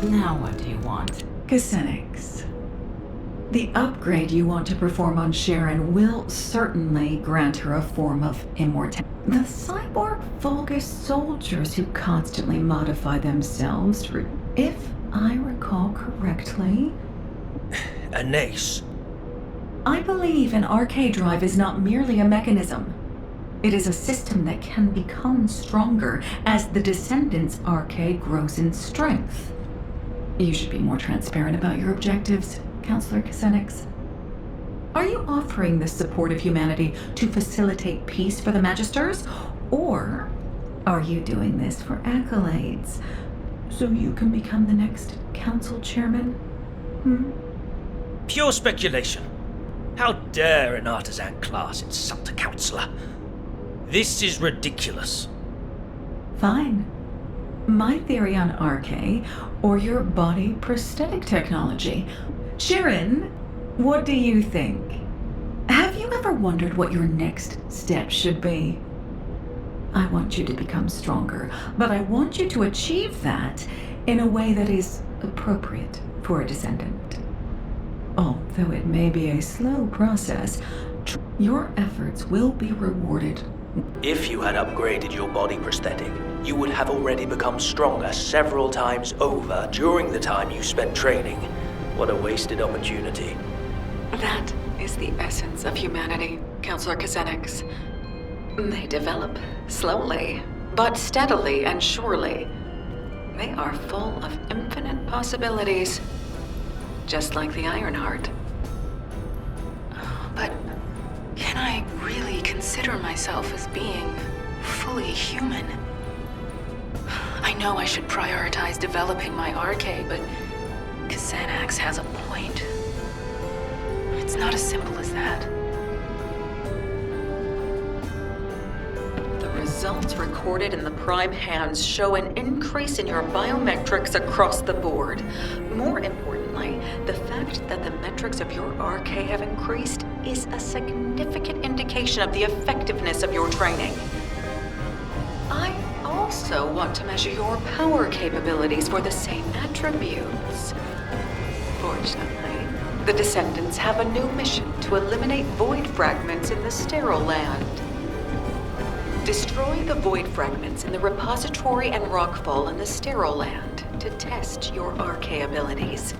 Now what do you want? Cosmetics. The upgrade you want to perform on Sharon will certainly grant her a form of immortality. The cyborg Vulgus soldiers who constantly modify themselves, if I recall correctly... A nace. I believe an RK drive is not merely a mechanism. It is a system that can become stronger as the Descendants' RK grows in strength. You should be more transparent about your objectives, Counselor Cosmetics. Are you offering this support of humanity to facilitate peace for the Magisters? Or are you doing this for accolades, so you can become the next Council Chairman? Pure speculation. How dare an artisan class insult a councillor? This is ridiculous. Fine. My theory on RK, or your body prosthetic technology. Sharon, what do you think? Have you ever wondered what your next step should be? I want you to become stronger, but I want you to achieve that in a way that is appropriate for a descendant. Although it may be a slow process, your efforts will be rewarded. If you had upgraded your body prosthetic, you would have already become stronger several times over during the time you spent training. What a wasted opportunity. That is the essence of humanity, Counselor Cosmetics. They develop slowly, but steadily and surely. They are full of infinite possibilities, just like the Ironheart. But can I really consider myself as being fully human? I know I should prioritize developing my RK, but Xanax has a point. It's not as simple as that. The results recorded in the Prime hands show an increase in your biometrics across the board. More importantly, the fact that the metrics of your RK have increased is a significant indication of the effectiveness of your training. I also want to measure your power capabilities for the same attributes. Fortunately, the Descendants have a new mission to eliminate void fragments in the sterile land. Destroy the void fragments in the repository and rockfall in the sterile land to test your RK abilities.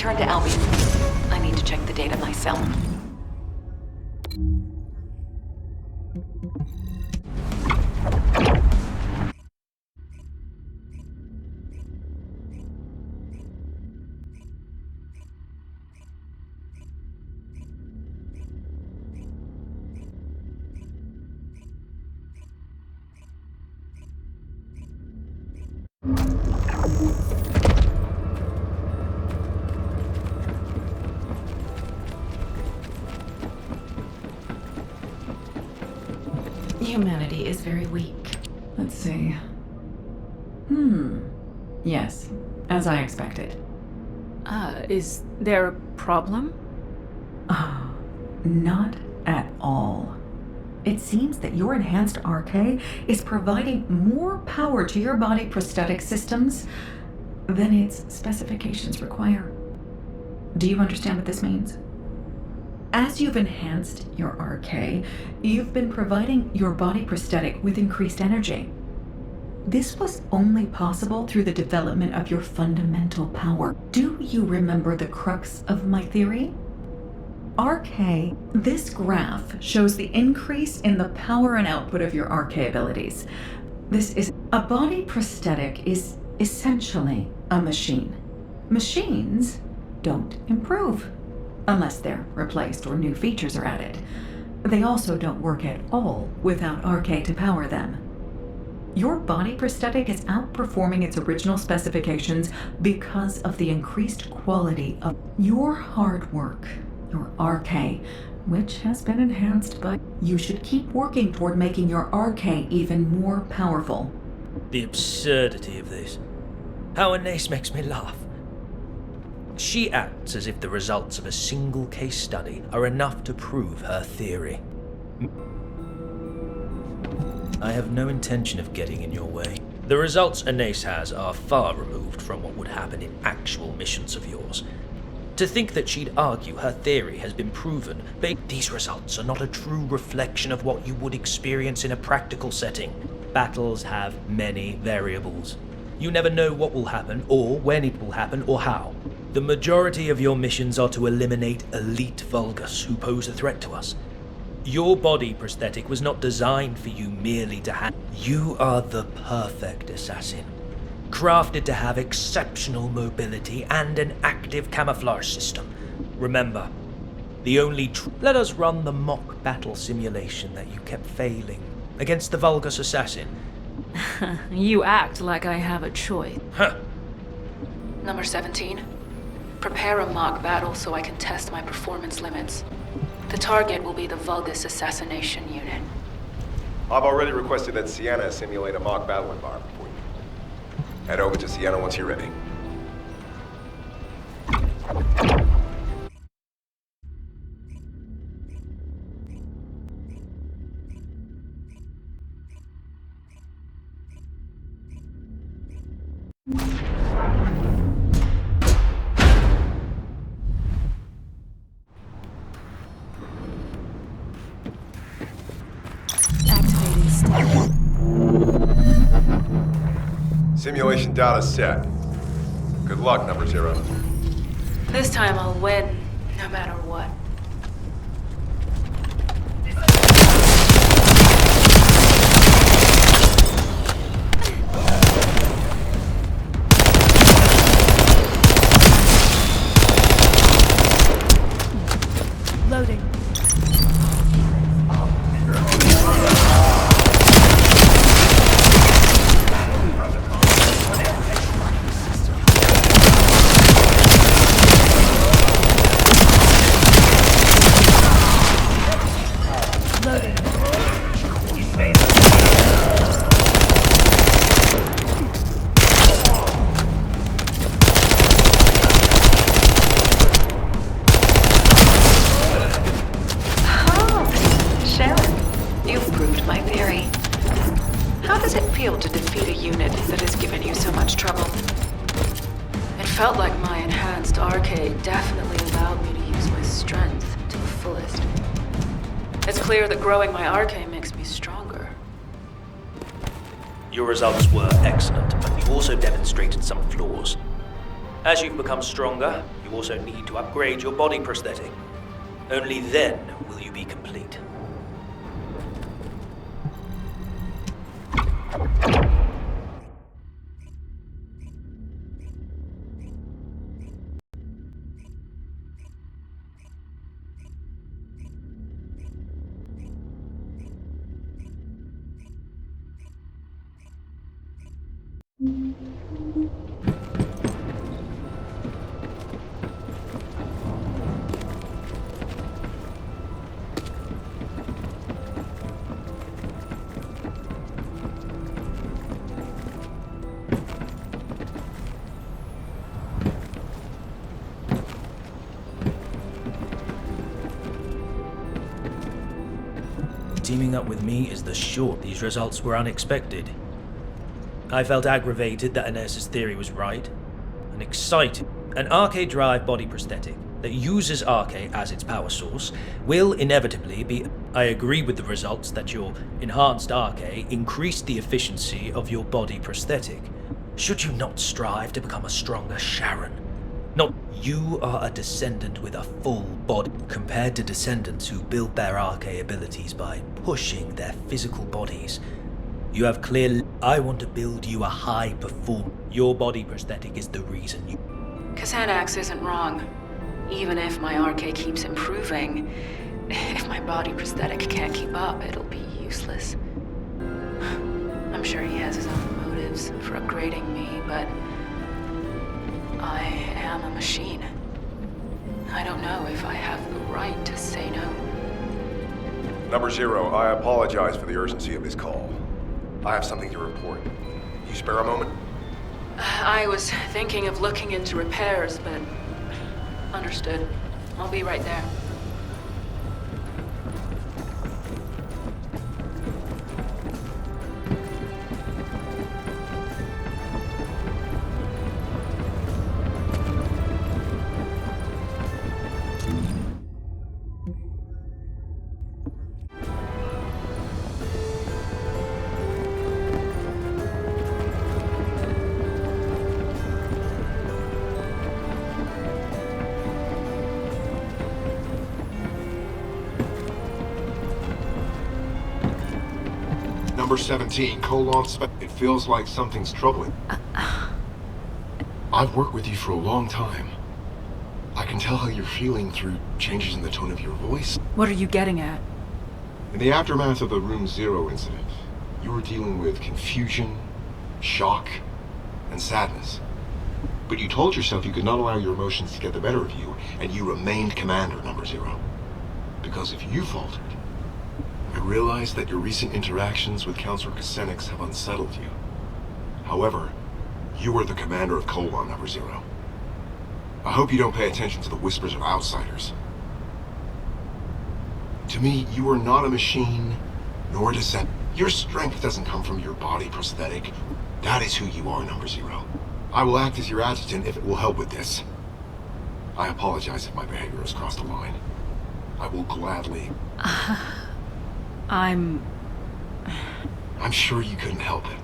return to Albion. I need to check the data myself. Humanity is very weak. Let's see. Yes, as I expected. Is there a problem? Not at all. It seems that your enhanced RK is providing more power to your body prosthetic systems than its specifications require. Do you understand what this means? As you've enhanced your RK, you've been providing your body prosthetic with increased energy. This was only possible through the development of your fundamental power. Do you remember the crux of my theory? RK, this graph shows the increase in the power and output of your RK abilities. A body prosthetic is essentially a machine. Machines don't improve unless they're replaced or new features are added. They also don't work at all without RK to power them. Your body prosthetic is outperforming its original specifications because of the increased quality of your hard work, your RK, which has been enhanced by... You should keep working toward making your RK even more powerful. The absurdity of this. How Anais makes me laugh. She acts as if the results of a single case study are enough to prove her theory. I have no intention of getting in your way. The results Anais has are far removed from what would happen in actual missions of yours. To think that she'd argue her theory has been proven, these results are not a true reflection of what you would experience in a practical setting. Battles have many variables. You never know what will happen, or when it will happen, or how. The majority of your missions are to eliminate elite Vulgus who pose a threat to us. Your body prosthetic was not designed for you merely to have... You are the perfect assassin. Crafted to have exceptional mobility and an active camouflage system. Remember, the only let us run the mock battle simulation that you kept failing against the Vulgus assassin. You act like I have a choice. Huh. Number 17. Prepare a mock battle so I can test my performance limits. The target will be the Vulgus assassination unit. I've already requested that Sienna simulate a mock battle environment for you. Head over to Sienna once you're ready. Simulation data set. Good luck, number 0. This time I'll win, no matter what. Loading. Sharon, you've proved my theory. How does it feel to defeat a unit that has given you so much trouble? It felt like my enhanced RK definitely allowed me to use my strength to the fullest. It's clear that growing my RK makes me stronger. Your results were excellent, but you also demonstrated some flaws. As you've become stronger, you also need to upgrade your body prosthetic. Only then will you be complete. Teaming up with me is the short. These results were unexpected. I felt aggravated that Ines's theory was right, and excited. An arcade drive body prosthetic that uses arcade as its power source will inevitably be... I agree with the results that your enhanced arcade increased the efficiency of your body prosthetic. Should you not strive to become a stronger Sharon? Not you are a descendant with a full body, compared to descendants who build their arcade abilities by pushing their physical bodies. You have clear... I want to build you a high perform. Your body prosthetic is the reason you... Ajax isn't wrong. Even if my arcade keeps improving, if my body prosthetic can't keep up, it'll be useless. I'm sure he has his own motives for upgrading me, but I am a machine. I don't know if I have the right to say no. Number 0, I apologize for the urgency of this call. I have something to report. You spare a moment? I was thinking of looking into repairs, but... Understood. I'll be right there. Number 17, colon it feels like something's troubling. I've worked with you for a long time. I can tell how you're feeling through changes in the tone of your voice. What are you getting at? In the aftermath of the Room Zero incident, you were dealing with confusion, shock, and sadness. But you told yourself you could not allow your emotions to get the better of you, and you remained Commander, Number 0. Because if you faltered, I realize that your recent interactions with Counselor Kusenix have unsettled you. However, you are the commander of Colon, Number 0. I hope you don't pay attention to the whispers of outsiders. To me, you are not a machine, nor a descendant. Your strength doesn't come from your body prosthetic. That is who you are, Number 0. I will act as your adjutant if it will help with this. I apologize if my behavior has crossed the line. I will gladly... I'm sure you couldn't help it.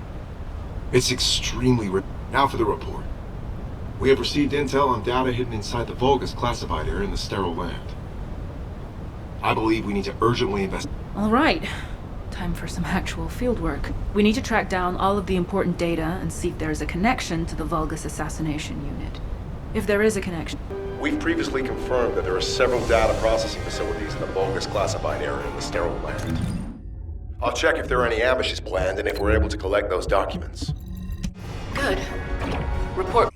It's extremely... Now for the report. We have received intel on data hidden inside the Vulgus classified area in the sterile land. I believe we need to urgently investigate... all right. Time for some actual fieldwork. We need to track down all of the important data and see if there is a connection to the Vulgus assassination unit. If there is a connection... We've previously confirmed that there are several data processing facilities in the Vulgus classified area in the sterile land. I'll check if there are any ambushes planned and if we're able to collect those documents. Good. Report.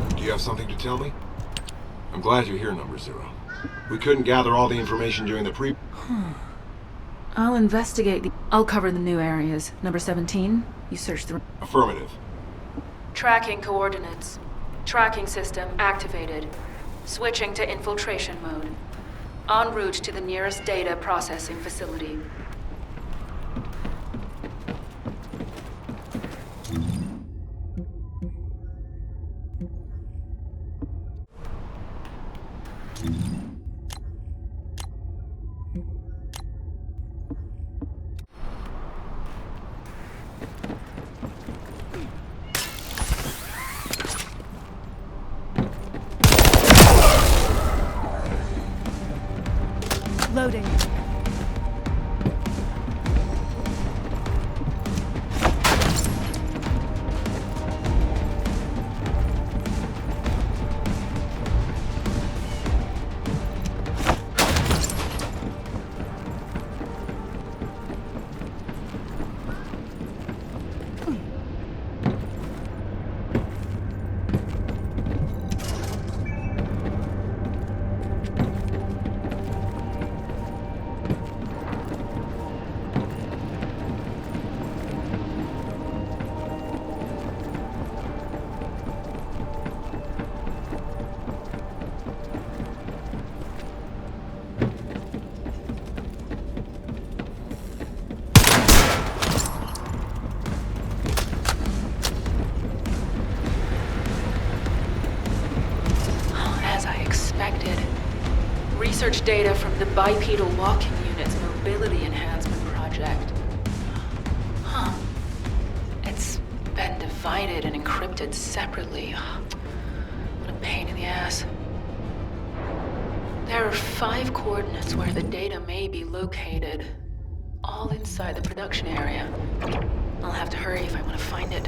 Do you have something to tell me? I'm glad you're here, Number 0. We couldn't gather all the information during the pre... I'll investigate the... I'll cover the new areas. Number 17, you search the... Affirmative. Tracking coordinates. Tracking system activated. Switching to infiltration mode. En route to the nearest data processing facility. Reloading. Research data from the bipedal walking unit's mobility enhancement project. Huh. It's been divided and encrypted separately. What a pain in the ass. There are 5 coordinates where the data may be located, all inside the production area. I'll have to hurry if I want to find it.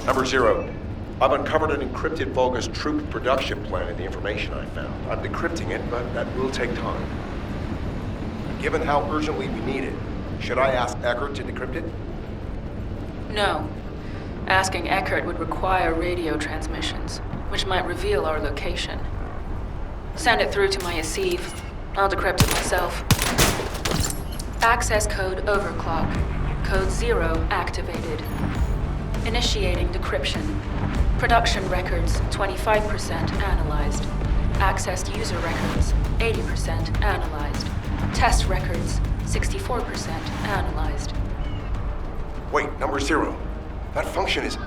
Number 0, I've uncovered an encrypted Vulgus troop production plan in the information I found. I'm decrypting it, but that will take time. Given how urgently we need it, should I ask Eckert to decrypt it? No. Asking Eckert would require radio transmissions, which might reveal our location. Send it through to my esieve. I'll decrypt it myself. Access code overclock. Code 0 activated. Initiating decryption. Production records 25% analyzed. Accessed user records 80% analyzed. Test records 64% analyzed. Wait, number 0. That function is...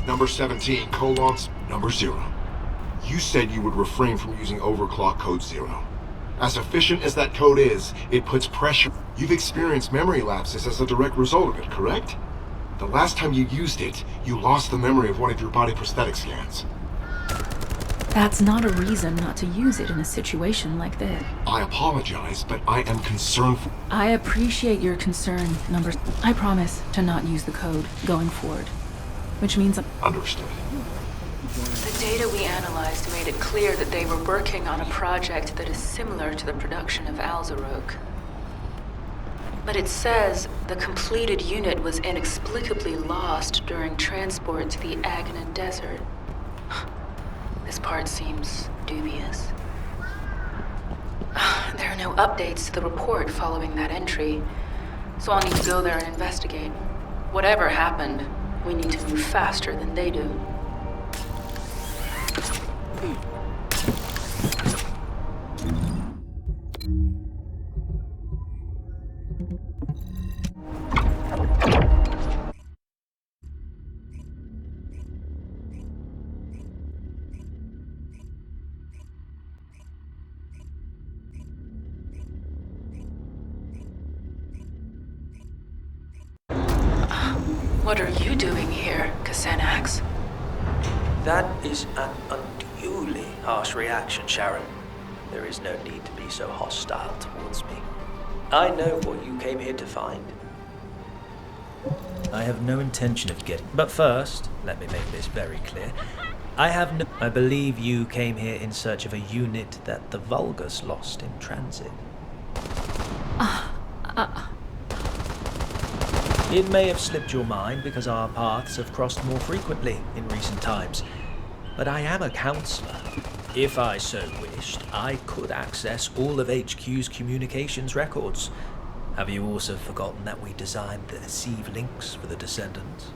Number 17, colons, number 0. You said you would refrain from using overclock code 0. As efficient as that code is, it puts pressure. You've experienced memory lapses as a direct result of it, correct? The last time you used it, you lost the memory of one of your body prosthetic scans. That's not a reason not to use it in a situation like this. I apologize, but I am concerned for... I appreciate your concern, numbers. I promise to not use the code going forward. Which means... Understood. The data we analyzed made it clear that they were working on a project that is similar to the production of Alzarok. But it says the completed unit was inexplicably lost during transport to the Agna Desert. This part seems dubious. There are no updates to the report following that entry, so I'll need to go there and investigate. Whatever happened, we need to move faster than they do. What are you doing here, Cassanax? That is an unduly harsh reaction, Sharon. There is no need to be so hostile towards me. I know what you came here to find. I have no intention of getting... But first, let me make this very clear. I believe you came here in search of a unit that the Vulgus lost in transit. It may have slipped your mind because our paths have crossed more frequently in recent times, but I am a counselor. If I so wished, I could access all of HQ's communications records. Have you also forgotten that we designed the esieve links for the descendants?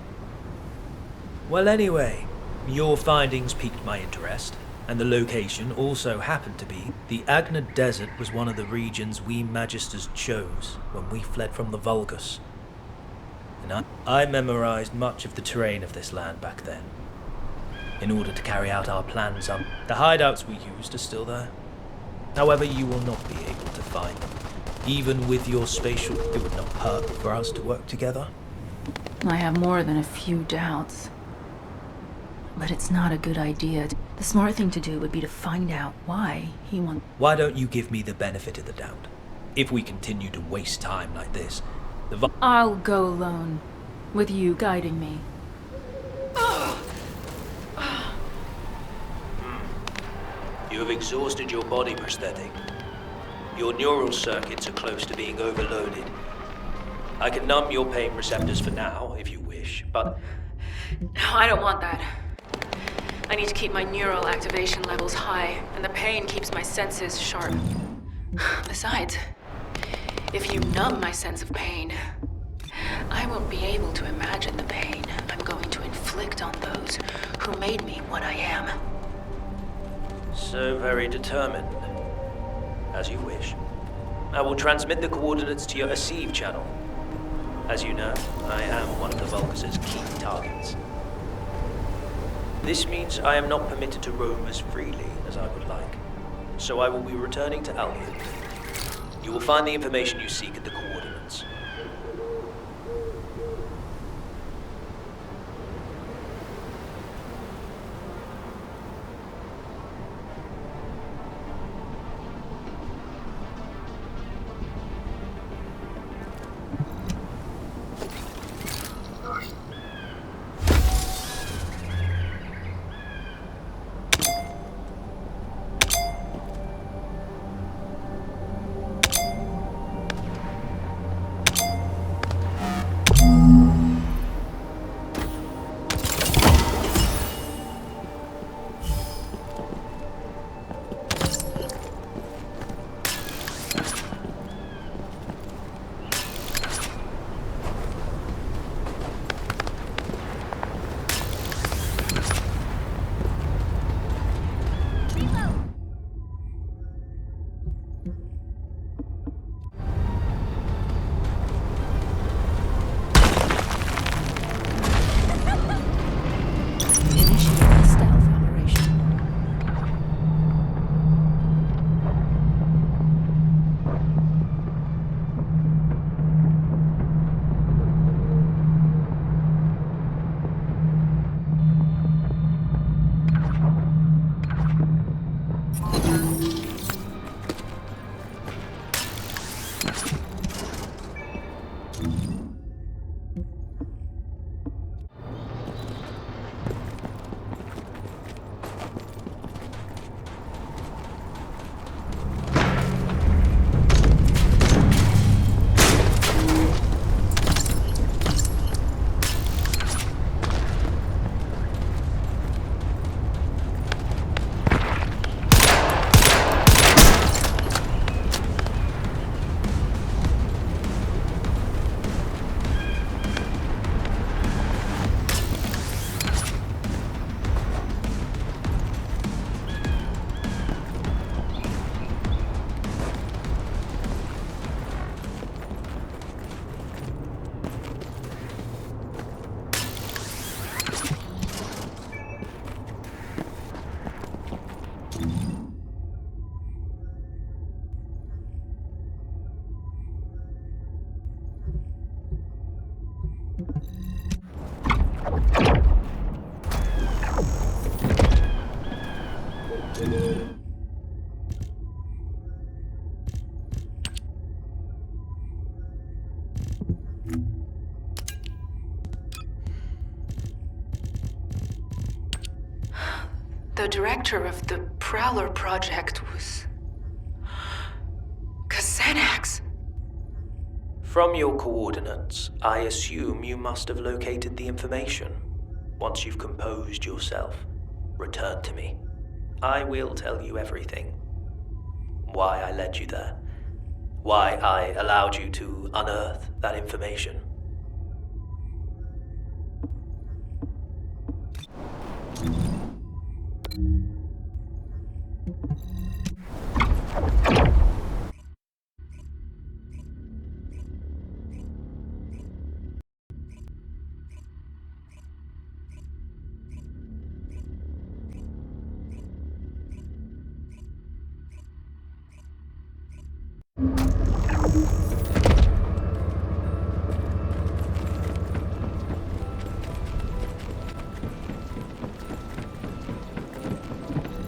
Well, anyway, your findings piqued my interest, and the location also happened to be the Agna Desert was one of the regions we Magisters chose when we fled from the Vulgus. And I memorized much of the terrain of this land back then. In order to carry out our plans, the hideouts we used are still there. However, you will not be able to find them. Even with your spatial, it would not hurt for us to work together. I have more than a few doubts. But it's not a good idea. The smart thing to do would be to find out why he wants... Why don't you give me the benefit of the doubt? If we continue to waste time like this, I'll go alone, with you guiding me. You have exhausted your body prosthetic. Your neural circuits are close to being overloaded. I can numb your pain receptors for now, if you wish, but... No, I don't want that. I need to keep my neural activation levels high, and the pain keeps my senses sharp. Besides, if you numb my sense of pain, I won't be able to imagine the pain I'm going to inflict on those who made me what I am. So very determined. As you wish. I will transmit the coordinates to your esieve channel. As you know, I am one of the Vulgus' key targets. This means I am not permitted to roam as freely as I would like. So I will be returning to Albion. You will find the information you seek at the coordinates. The director of the Prowler project was... Xanax. From your coordinates, I assume you must have located the information. Once you've composed yourself, return to me. I will tell you everything. Why I led you there. Why I allowed you to unearth that information.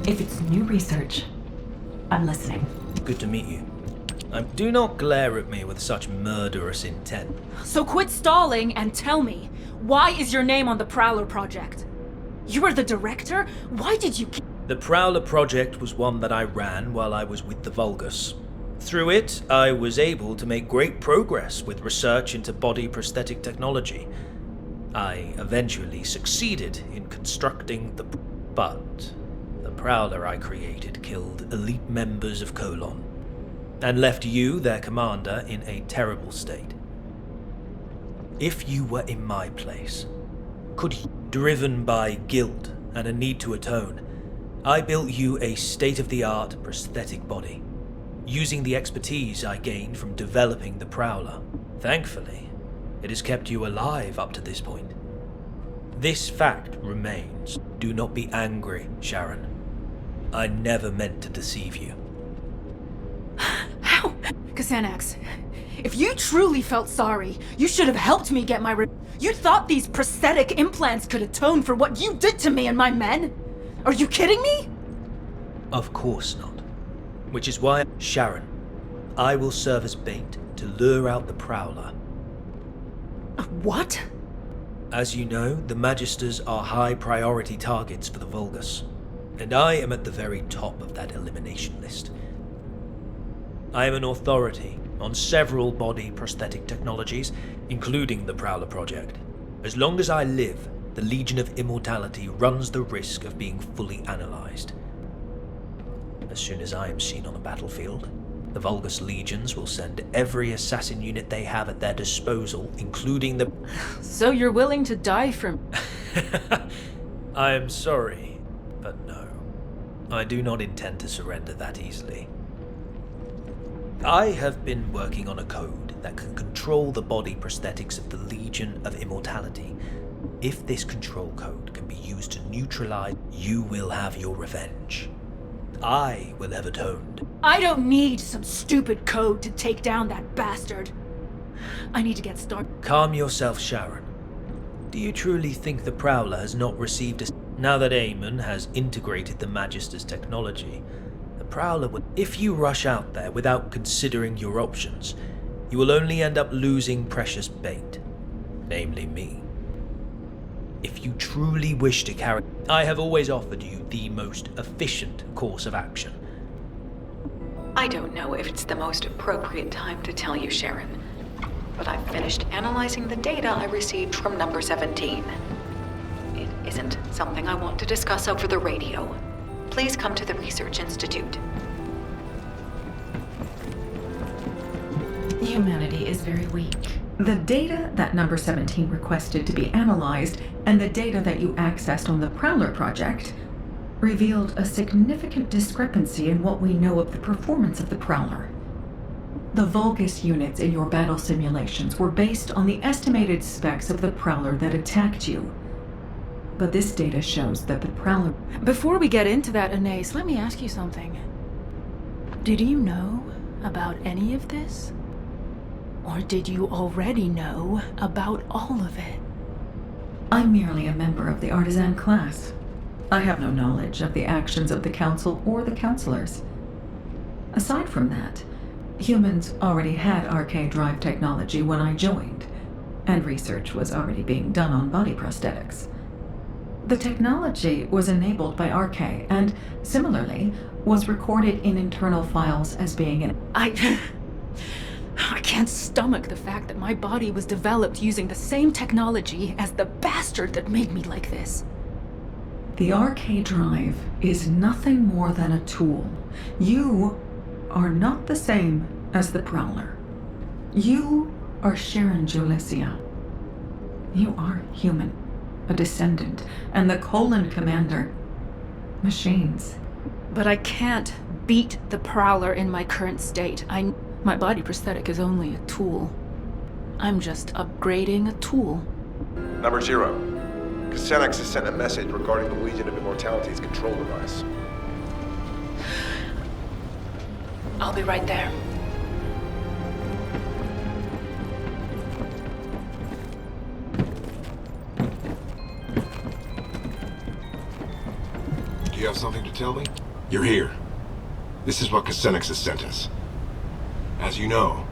If it's new research, I'm listening. Good to meet you. Do not glare at me with such murderous intent. So quit stalling and tell me, why is your name on the Prowler project? You were the director? Why did you... The Prowler project was one that I ran while I was with the Vulgus. Through it, I was able to make great progress with research into body prosthetic technology. I eventually succeeded in constructing the... But the Prowler I created killed elite members of Kelan, and left you, their commander, in a terrible state. If you were in my place, could you, driven by guilt and a need to atone, I built you a state-of-the-art prosthetic body, using the expertise I gained from developing the Prowler. Thankfully, it has kept you alive up to this point. This fact remains. Do not be angry, Sharon. I never meant to deceive you. How? Xanax, if you truly felt sorry, you should have helped me get my You thought these prosthetic implants could atone for what you did to me and my men? Are you kidding me? Of course not. Which is why, Sharon, I will serve as bait to lure out the Prowler. What? As you know, the Magisters are high priority targets for the Vulgus, and I am at the very top of that elimination list. I am an authority on several body prosthetic technologies, including the Prowler project. As long as I live, the Legion of Immortality runs the risk of being fully analyzed. As soon as I am seen on a battlefield, the Vulgus legions will send every assassin unit they have at their disposal, including the... So you're willing to die for... I am sorry, but no. I do not intend to surrender that easily. I have been working on a code that can control the body prosthetics of the Legion of Immortality. If this control code can be used to neutralize, you will have your revenge. I will have atoned. I don't need some stupid code to take down that bastard. I need to get started. Calm yourself, Sharon. Do you truly think the Prowler has not received a... Now that Eamon has integrated the Magister's technology, the Prowler would... If you rush out there without considering your options, you will only end up losing precious bait, namely me. If you truly wish to carry... I have always offered you the most efficient course of action. I don't know if it's the most appropriate time to tell you, Sharon, but I've finished analyzing the data I received from number 17. It isn't something I want to discuss over the radio. Please come to the Research Institute. Humanity is very weak. The data that number 17 requested to be analyzed and the data that you accessed on the Prowler project revealed a significant discrepancy in what we know of the performance of the Prowler. The Vulgus units in your battle simulations were based on the estimated specs of the Prowler that attacked you. But this data shows that the Prowler... Before we get into that, Anais, let me ask you something. Did you know about any of this? Or did you already know about all of it? I'm merely a member of the artisan class. I have no knowledge of the actions of the Council or the Councilors. Aside from that, humans already had arcade drive technology when I joined, and research was already being done on body prosthetics. The technology was enabled by RK and, similarly, was recorded in internal files as being an... I can't stomach the fact that my body was developed using the same technology as the bastard that made me like this. The RK drive is nothing more than a tool. You are not the same as the Prowler. You are Sharon Julicia. You are human, a descendant, and the Kelan commander. Machines. But I can't beat the Prowler in my current state. My body prosthetic is only a tool. I'm just upgrading a tool. Number 0. Casenex has sent a message regarding the Legion of Immortality's control device. I'll be right there. Do you have something to tell me? You're here. This is what Casenex has sent us. As you know,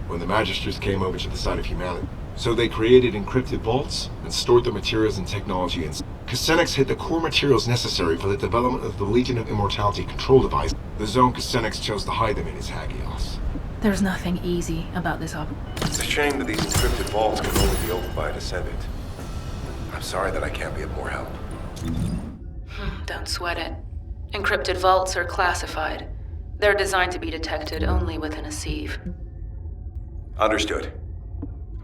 when the Magistrates came over to the side of humanity, so they created encrypted vaults and stored the materials and technology in. Casenex hid the core materials necessary for the development of the Legion of Immortality control device. The zone Casenex chose to hide them in is Hagios. There's nothing easy about this It's a shame that these encrypted vaults can only be opened by a descendant. I'm sorry that I can't be of more help. Don't sweat it. Encrypted vaults are classified. They're designed to be detected only within a sieve. Understood.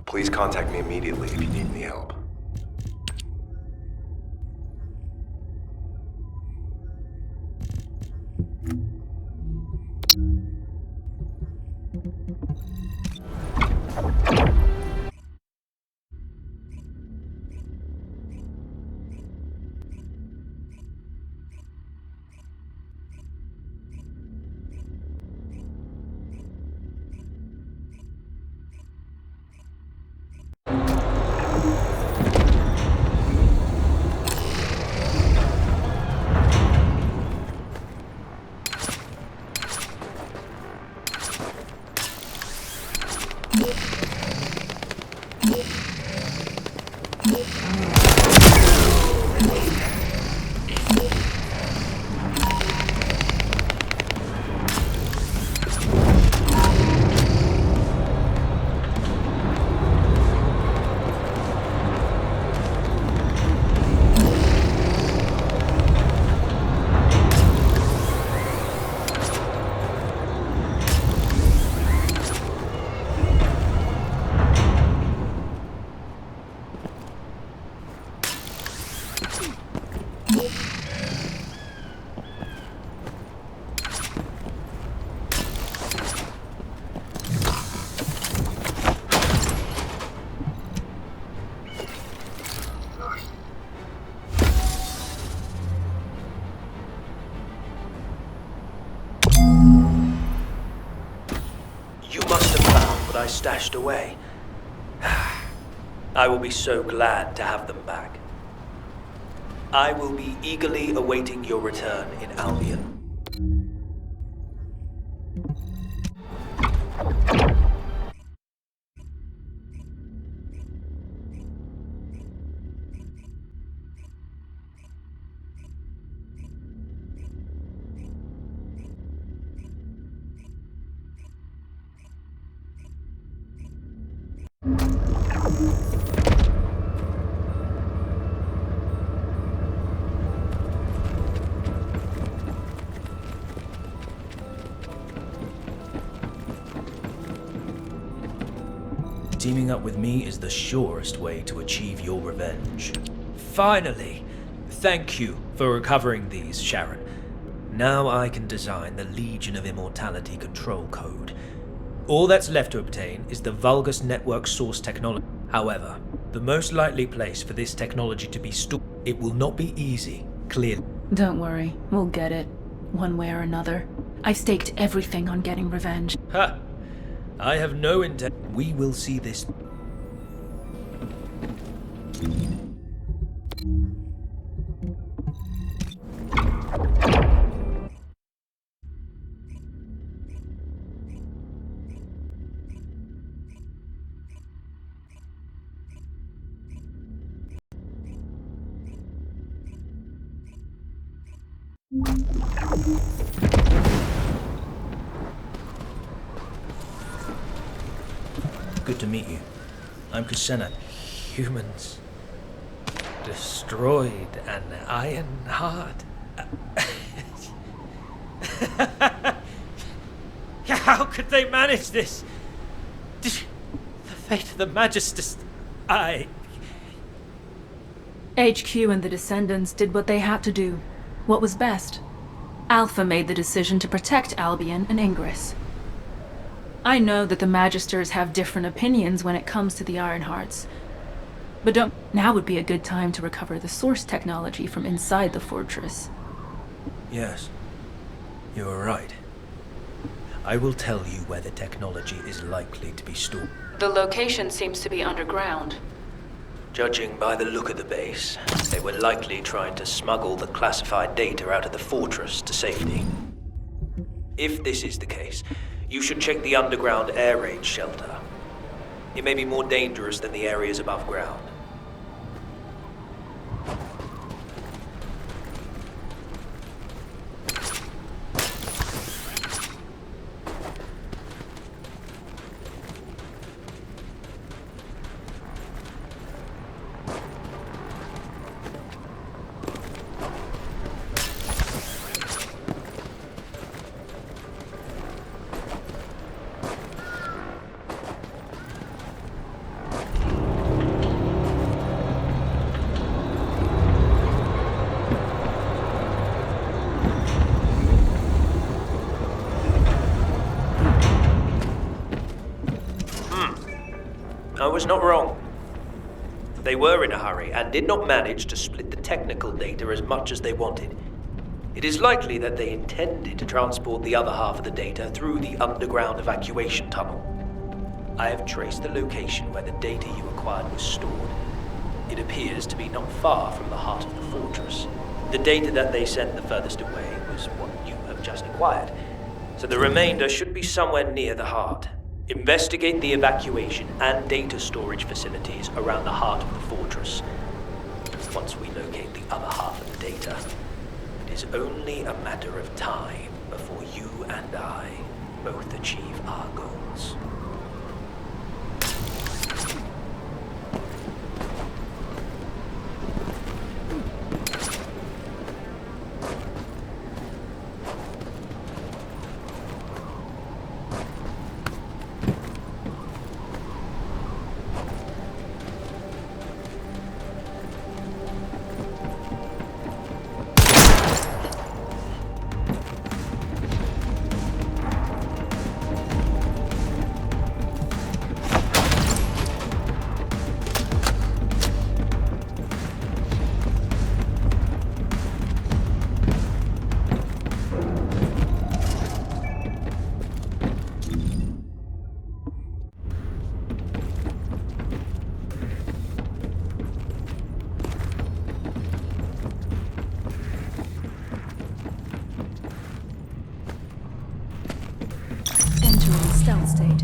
Please contact me immediately if you need any help. I stashed away. I will be so glad to have them back. I will be eagerly awaiting your return in Albion. Teaming up with me is the surest way to achieve your revenge. Finally! Thank you for recovering these, Sharon. Now I can design the Legion of Immortality control code. All that's left to obtain is the Vulgus network source technology. However, the most likely place for this technology to be stored, it will not be easy, clearly. Don't worry, we'll get it, one way or another. I've staked everything on getting revenge. Ha! I have no intent. We will see this. Good to meet you. I'm Kelan. Humans destroyed an iron heart. How could they manage this? The fate of the Magisters. HQ and the Descendants did what they had to do. What was best. Alpha made the decision to protect Albion and Ingress. I know that the Magisters have different opinions when it comes to the Ironhearts. But now would be a good time to recover the source technology from inside the fortress. Yes, you are right. I will tell you where the technology is likely to be stored. The location seems to be underground. Judging by the look of the base, they were likely trying to smuggle the classified data out of the fortress to safety. If this is the case, you should check the underground air raid shelter. It may be more dangerous than the areas above ground. I was not wrong. They were in a hurry and did not manage to split the technical data as much as they wanted. It is likely that they intended to transport the other half of the data through the underground evacuation tunnel. I have traced the location where the data you acquired was stored. It appears to be not far from the heart of the fortress. The data that they sent the furthest away was what you have just acquired, so the remainder should be somewhere near the heart. Investigate the evacuation and data storage facilities around the heart of the fortress. Once we locate the other half of the data, it is only a matter of time before you and I both achieve our goals. Stealth state.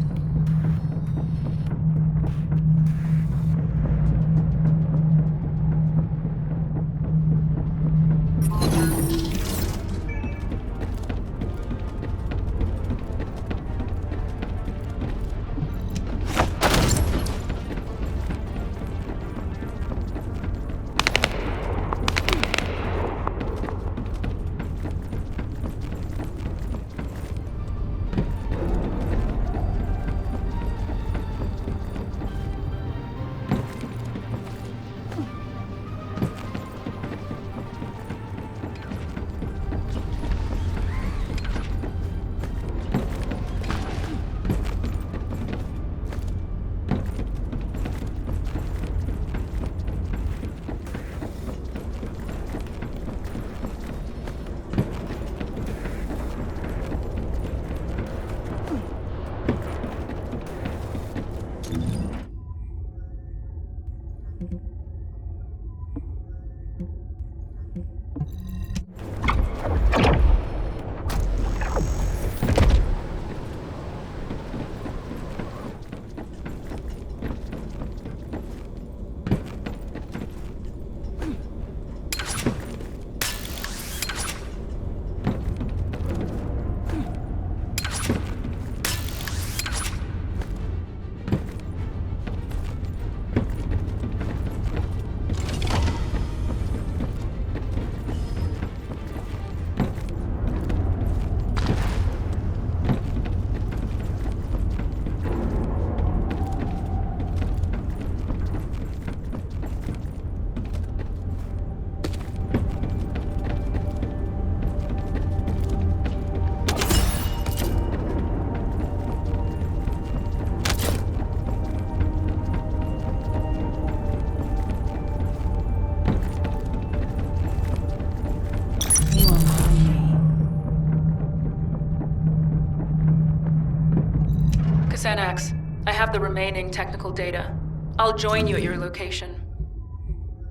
10X. I have the remaining technical data. I'll join you at your location.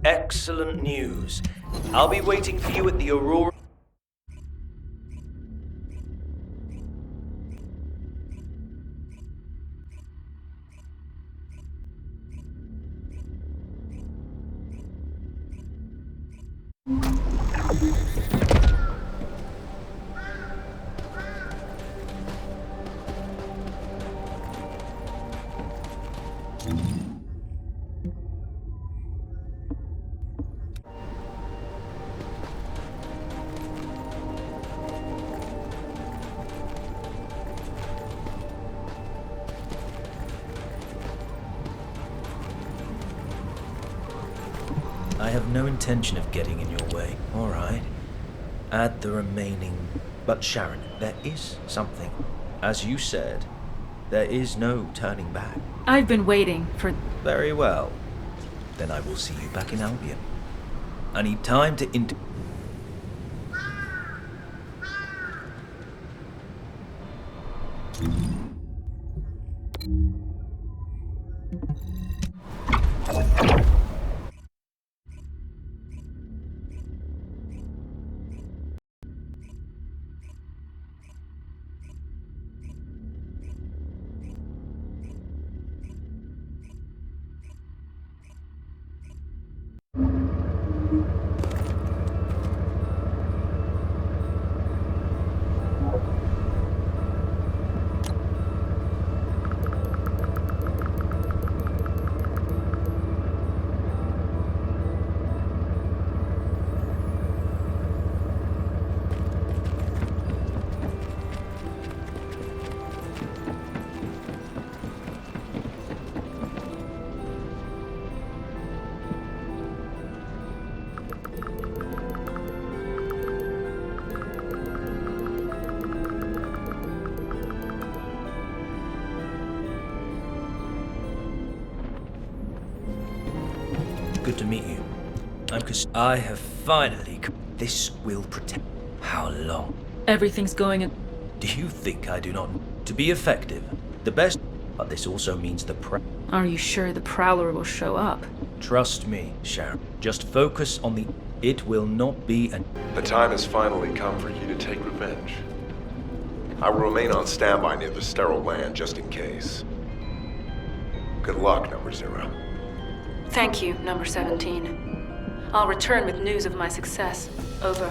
Excellent news. I'll be waiting for you at the Aurora. I have no intention of getting in your way, all right? Add the remaining... But Sharon, there is something. As you said, there is no turning back. I've been waiting for... Very well. Then I will see you back in Albion. I need time to Good to meet you. I have finally... This will protect... How long? Everything's going in... Do you think I do not... To be effective, the best... But this also means Are you sure the Prowler will show up? Trust me, Sharon. Just focus on the... It will not be an... The time has finally come for you to take revenge. I will remain on standby near the sterile land just in case. Good luck, Number 0. Thank you, Number 17. I'll return with news of my success. Over.